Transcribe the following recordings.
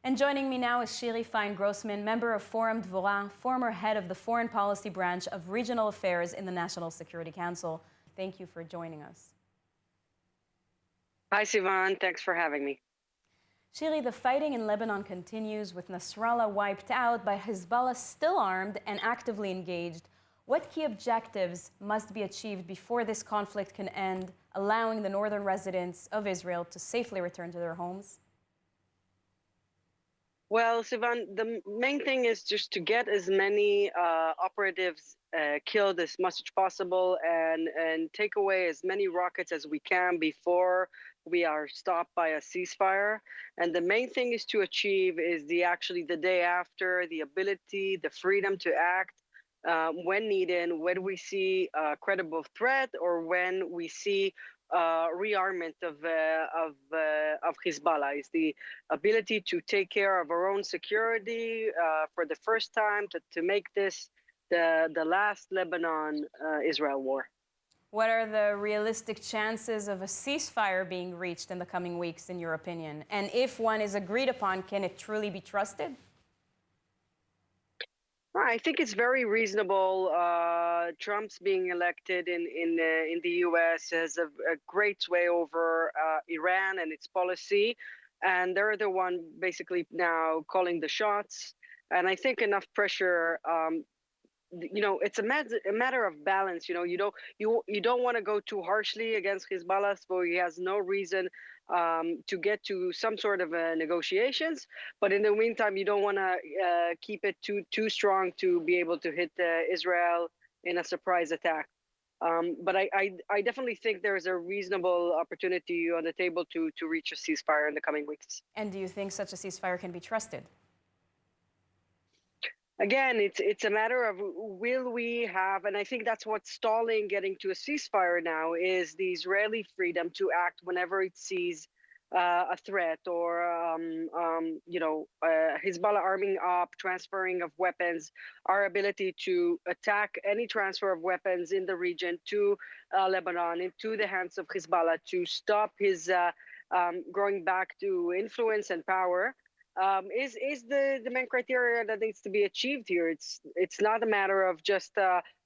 And joining me now is Shiri Fein-Grossman, member of Forum Dvorah, former head of the Foreign Policy Branch of Regional Affairs in the National Security Council. Thank you for joining us. Hi, Sivan. Thanks for having me. Shiri, the fighting in Lebanon continues with Nasrallah wiped out, by Hezbollah still armed and actively engaged. What key objectives must be achieved before this conflict can end, allowing the northern residents of Israel to safely return to their homes? Well, Sivan, the main thing is just to get as many operatives killed as much as possible and take away as many rockets as we can before we are stopped by a ceasefire. And the main thing is to achieve is the day after, the ability, the freedom to act when needed, when we see a credible threat or when we see rearmament of Hezbollah. Is the ability to take care of our own security for the first time, to make this the last Lebanon-Israel war. What are the realistic chances of a ceasefire being reached in the coming weeks, in your opinion? And if one is agreed upon, can it truly be trusted? I think it's very reasonable. Trump's being elected in the U.S. has a great sway over Iran and its policy, and they're the one basically now calling the shots. And I think enough pressure. It's a matter of balance. You don't want to go too harshly against Hezbollah, so he has no reason to get to some sort of negotiations. But in the meantime, you don't want to keep it too strong to be able to hit Israel in a surprise attack. But I definitely think there is a reasonable opportunity on the table to reach a ceasefire in the coming weeks. And do you think such a ceasefire can be trusted? Again, it's a matter of will we have, and I think that's what's stalling getting to a ceasefire now, is the Israeli freedom to act whenever it sees a threat or, Hezbollah arming up, transferring of weapons, our ability to attack any transfer of weapons in the region to Lebanon, into the hands of Hezbollah, to stop his growing back to influence and power. Is the main criteria that needs to be achieved here. It's not a matter of just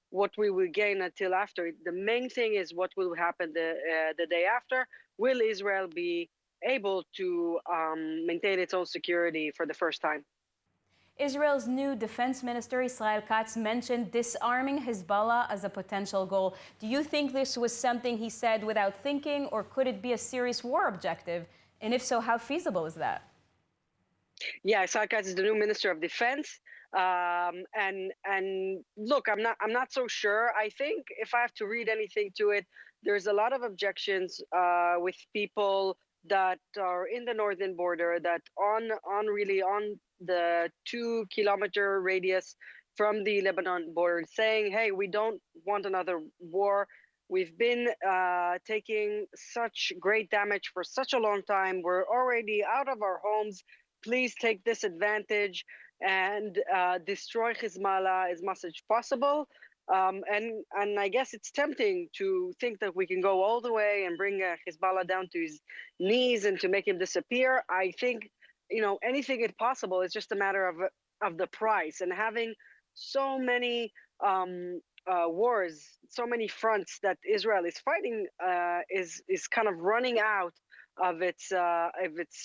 what we will gain until after. The main thing is what will happen the day after. Will Israel be able to maintain its own security for the first time? Israel's new defense minister, Israel Katz, mentioned disarming Hezbollah as a potential goal. Do you think this was something he said without thinking, or could it be a serious war objective? And if so, how feasible is that? Yeah, Israel Katz is the new Minister of Defense, and look, I'm not so sure. I think if I have to read anything to it, there's a lot of objections with people that are in the northern border, that on the 2-kilometer radius from the Lebanon border, saying, "Hey, we don't want another war. We've been taking such great damage for such a long time. We're already out of our homes. Please take this advantage and destroy Hezbollah as much as possible." And I guess it's tempting to think that we can go all the way and bring Hezbollah down to his knees and to make him disappear. I think anything is possible. It's just a matter of the price, and having so many wars, so many fronts that Israel is fighting is kind of running out of its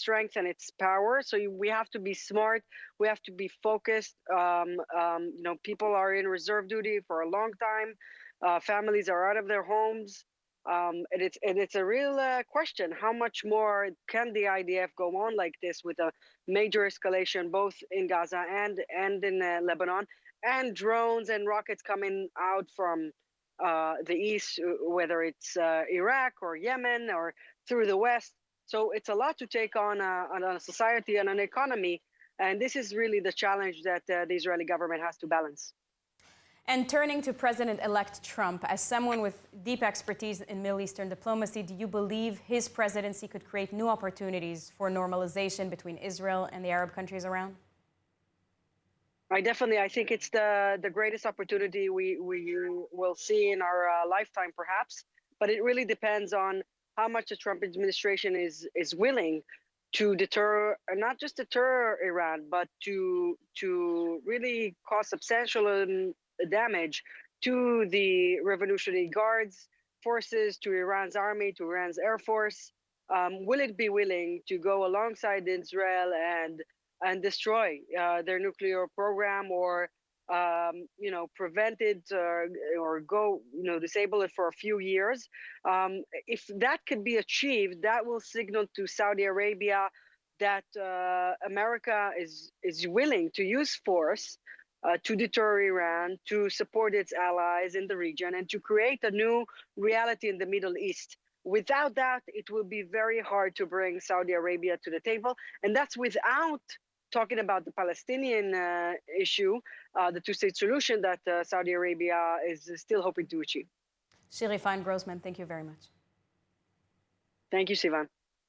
strength and its power. So we have to be smart. We have to be focused. People are in reserve duty for a long time. Families are out of their homes. And it's a real question. How much more can the IDF go on like this, with a major escalation both in Gaza and in Lebanon, and drones and rockets coming out from the east, whether it's Iraq or Yemen or through the west. So it's a lot to take on a society and an economy, and this is really the challenge that the Israeli government has to balance. And turning to President-elect Trump, as someone with deep expertise in Middle Eastern diplomacy, do you believe his presidency could create new opportunities for normalization between Israel and the Arab countries around? I think it's the greatest opportunity we will see in our lifetime, perhaps. But it really depends on how much the Trump administration is willing to deter, not just deter Iran, but to really cause substantial damage to the Revolutionary Guards forces, to Iran's army, to Iran's air force? Will it be willing to go alongside Israel and destroy their nuclear program, or prevent it, or go, disable it for a few years? If that could be achieved, that will signal to Saudi Arabia that America is willing to use force to deter Iran, to support its allies in the region, and to create a new reality in the Middle East. Without that, it will be very hard to bring Saudi Arabia to the table, and that's without talking about the Palestinian issue, the two-state solution that Saudi Arabia is still hoping to achieve. Shiri Fein-Grossman, thank you very much. Thank you, Sivan.